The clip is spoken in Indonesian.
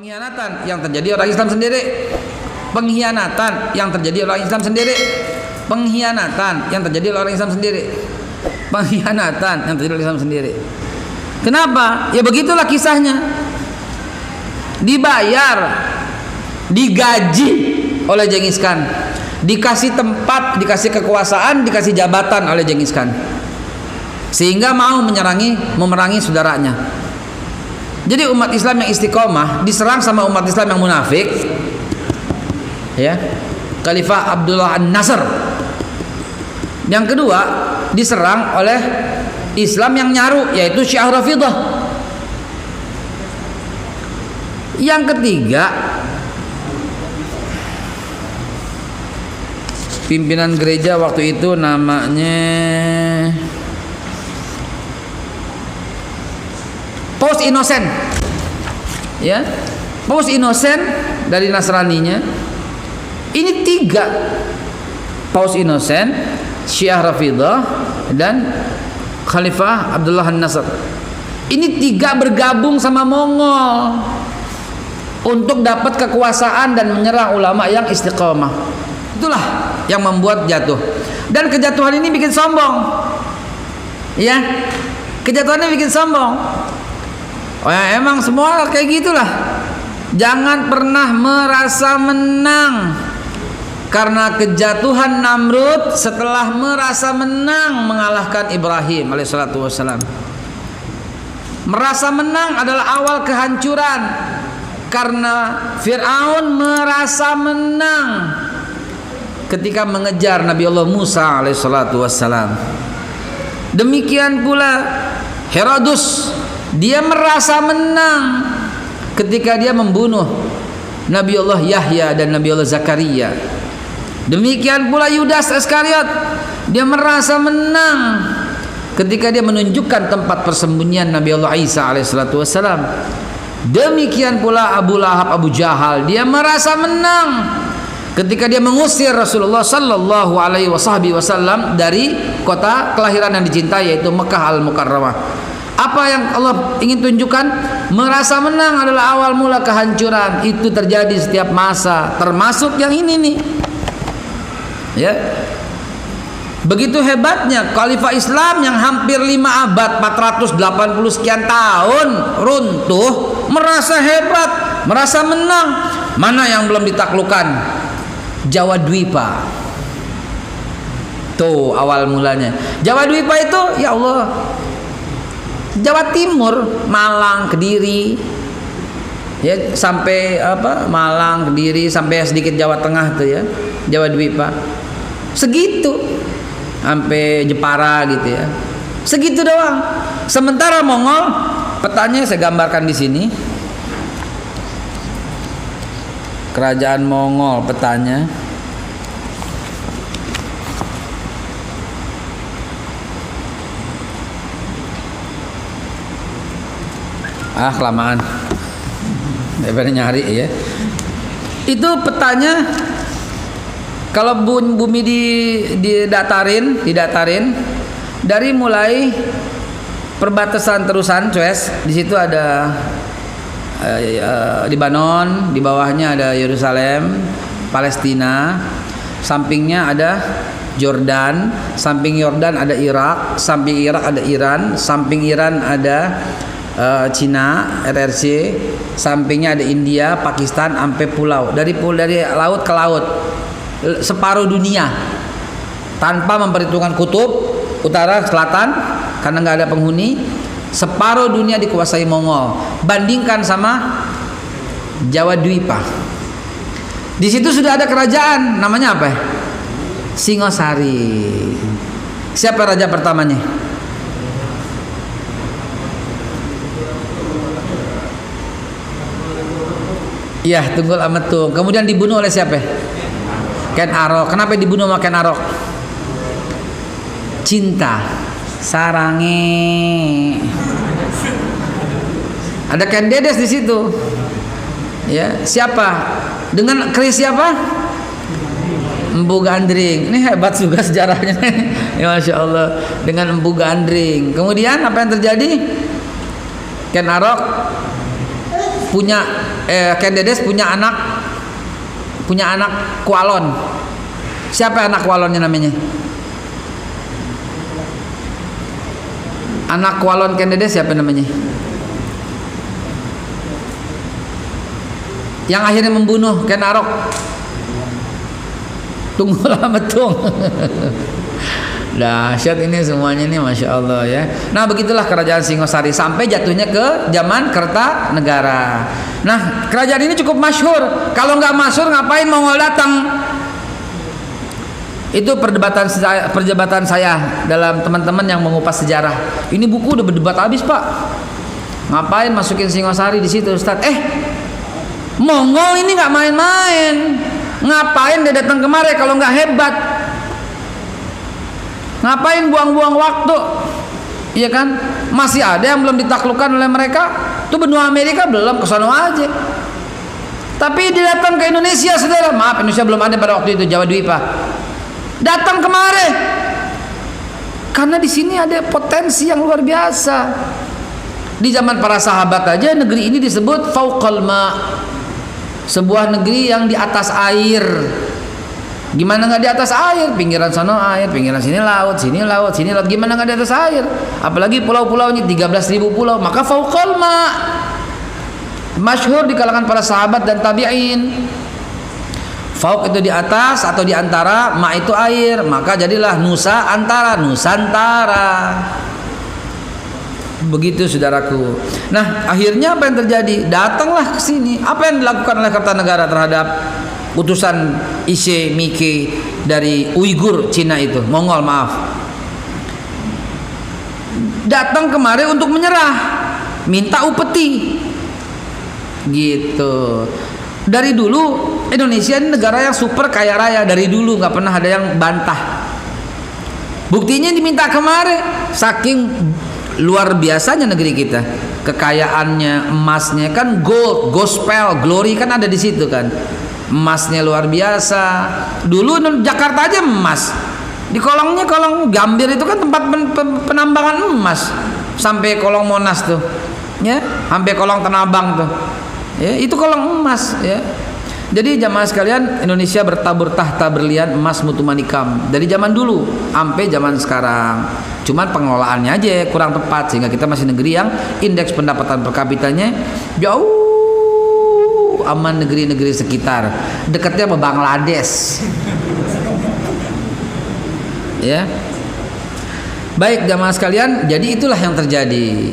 Pengkhianatan yang terjadi orang Islam sendiri. Pengkhianatan yang terjadi orang Islam sendiri. Pengkhianatan yang terjadi orang Islam sendiri. Pengkhianatan yang terjadi orang Islam sendiri. Kenapa? Ya begitulah kisahnya. Dibayar, digaji oleh Genghis Khan, dikasih tempat, dikasih kekuasaan, dikasih jabatan oleh Genghis Khan, sehingga mau memerangi saudaranya. Jadi umat Islam yang istiqomah diserang sama umat Islam yang munafik, ya, Khalifah Abdullah An-Nasr. Yang kedua diserang oleh Islam yang nyaru, yaitu Syiah Rafidhah. Yang ketiga, pimpinan gereja waktu itu namanya Paus Innocent, ya, Paus Innocent dari Nasraninya. Ini tiga, Paus Innocent, Syiah Rafidhah, dan Khalifah Abdullah An-Nasr. Ini tiga bergabung sama Mongol untuk dapat kekuasaan dan menyerang ulama yang istiqomah. Itulah yang membuat jatuh. Dan kejatuhan ini bikin sombong, ya, kejatuhan ini bikin sombong. Oh ya, emang semua kayak gitulah. Jangan pernah merasa menang, karena kejatuhan Namrud setelah merasa menang mengalahkan Ibrahim alaihissalatu wassalam. Merasa menang adalah awal kehancuran, karena Fir'aun merasa menang ketika mengejar Nabi Allah Musa alaihissalatu wassalam. Demikian pula Herodus, dia merasa menang ketika dia membunuh Nabi Allah Yahya dan Nabi Allah Zakaria. Demikian pula Yudas Iskariot, dia merasa menang ketika dia menunjukkan tempat persembunyian Nabi Allah Isa alaihissalatu wassalam. Demikian pula Abu Lahab, Abu Jahal, dia merasa menang ketika dia mengusir Rasulullah sallallahu alaihi wasallam dari kota kelahiran yang dicintai, yaitu Mekah Al-Mukarramah. Apa yang Allah ingin tunjukkan? Merasa menang adalah awal mula kehancuran. Itu terjadi setiap masa, termasuk yang ini nih, ya. Begitu hebatnya Khalifah Islam yang hampir 5 abad, 480 sekian tahun runtuh, merasa hebat, merasa menang. Mana yang belum ditaklukkan? Jawa Dwipa. Tuh awal mulanya. Jawa Dwipa itu, ya Allah, Jawa Timur, Malang, Kediri, ya, sampai apa, Malang, Kediri, sampai sedikit Jawa Tengah tuh, ya, Jawa Dwipa. Segitu, sampai Jepara gitu, ya. Segitu doang. Sementara Mongol, petanya saya gambarkan di sini. Kerajaan Mongol, petanya. Kelamaan daripada nyari, ya. Itu petanya. Kalau bumi didatarin dari mulai perbatasan terusan Suez, di situ ada Lebanon, di bawahnya ada Yerusalem, Palestina, sampingnya ada Jordan, samping Yordan ada Irak, samping Irak ada Iran, samping Iran ada Cina, RRC, sampingnya ada India, Pakistan, sampai pulau. Dari laut ke laut, separuh dunia, tanpa memperhitungkan kutub utara, selatan, karena nggak ada penghuni. Separuh dunia dikuasai Mongol. Bandingkan sama Jawa Dwipa. Di situ sudah ada kerajaan, namanya apa? Singosari. Siapa raja pertamanya? Ya, Tunggul Ametung. Kemudian dibunuh oleh siapa? Ken Arok. Kenapa dibunuh sama Ken Arok? Cinta, sarange. Ada Ken Dedes di situ. Ya, siapa? Dengan keris siapa? Empu Gandring. Ini hebat juga sejarahnya. Ya, Masya Allah. Dengan Empu Gandring. Kemudian apa yang terjadi? Ken Arok punya Ken Dedes punya anak kualon. Siapa anak kualonnya namanya? Anak kualon Ken Dedes siapa namanya? Yang akhirnya membunuh Ken Arok. Tunggu lama tung. Dahsyat ini semuanya nih, masya Allah ya. Nah begitulah kerajaan Singosari sampai jatuhnya ke zaman Kertanegara. Nah kerajaan ini cukup masyhur. Kalau nggak masyhur ngapain Mongol datang? Itu perdebatan saya dalam teman-teman yang mengupas sejarah. Ini buku udah berdebat habis pak. Ngapain masukin Singosari di situ Ustaz? Mongol ini nggak main-main. Ngapain dia datang kemari kalau nggak hebat? Ngapain buang-buang waktu? Iya kan? Masih ada yang belum ditaklukkan oleh mereka. Itu benua Amerika belum, ke sono aja. Tapi dia datang ke Indonesia, saudara. Maaf, Indonesia belum ada pada waktu itu, Jawa Dwipa. Datang kemari. Karena di sini ada potensi yang luar biasa. Di zaman para sahabat aja negeri ini disebut fauqal ma. Sebuah negeri yang di atas air. Gimana nggak di atas air? Pinggiran sana air, pinggiran sini laut, sini laut, sini laut. Gimana nggak di atas air? Apalagi pulau-pulaunya 13.000 pulau. Maka fauqal ma. Masyhur di kalangan para sahabat dan tabi'in. Fauq itu di atas atau di antara, ma itu air. Maka jadilah Nusa Antara, Nusantara. Begitu saudaraku. Nah, akhirnya apa yang terjadi? Datanglah ke sini. Apa yang dilakukan oleh Kertanegara terhadap utusan Ise Mike dari Uighur Cina itu, Mongol maaf. Datang kemari untuk menyerah, minta upeti. Gitu. Dari dulu Indonesia ini negara yang super kaya raya, dari dulu nggak pernah ada yang bantah. Buktinya diminta kemari, saking luar biasanya negeri kita, kekayaannya, emasnya kan gold, gospel, glory kan ada di situ kan, emasnya luar biasa. Dulu Jakarta aja emas, di kolongnya kolong Gambir itu kan tempat penambangan emas, sampai kolong Monas tuh, ya, sampai kolong Tanah Abang tuh, ya, itu kolong emas, ya. Jadi jamaah sekalian, Indonesia bertabur tahta berlian emas mutu manikam dari zaman dulu sampai zaman sekarang. Cuman pengelolaannya aja kurang tepat sehingga kita masih negeri yang indeks pendapatan per kapitanya jauh aman negeri-negeri sekitar. Dekatnya sama Bangladesh. Ya. Baik jamaah sekalian, jadi itulah yang terjadi.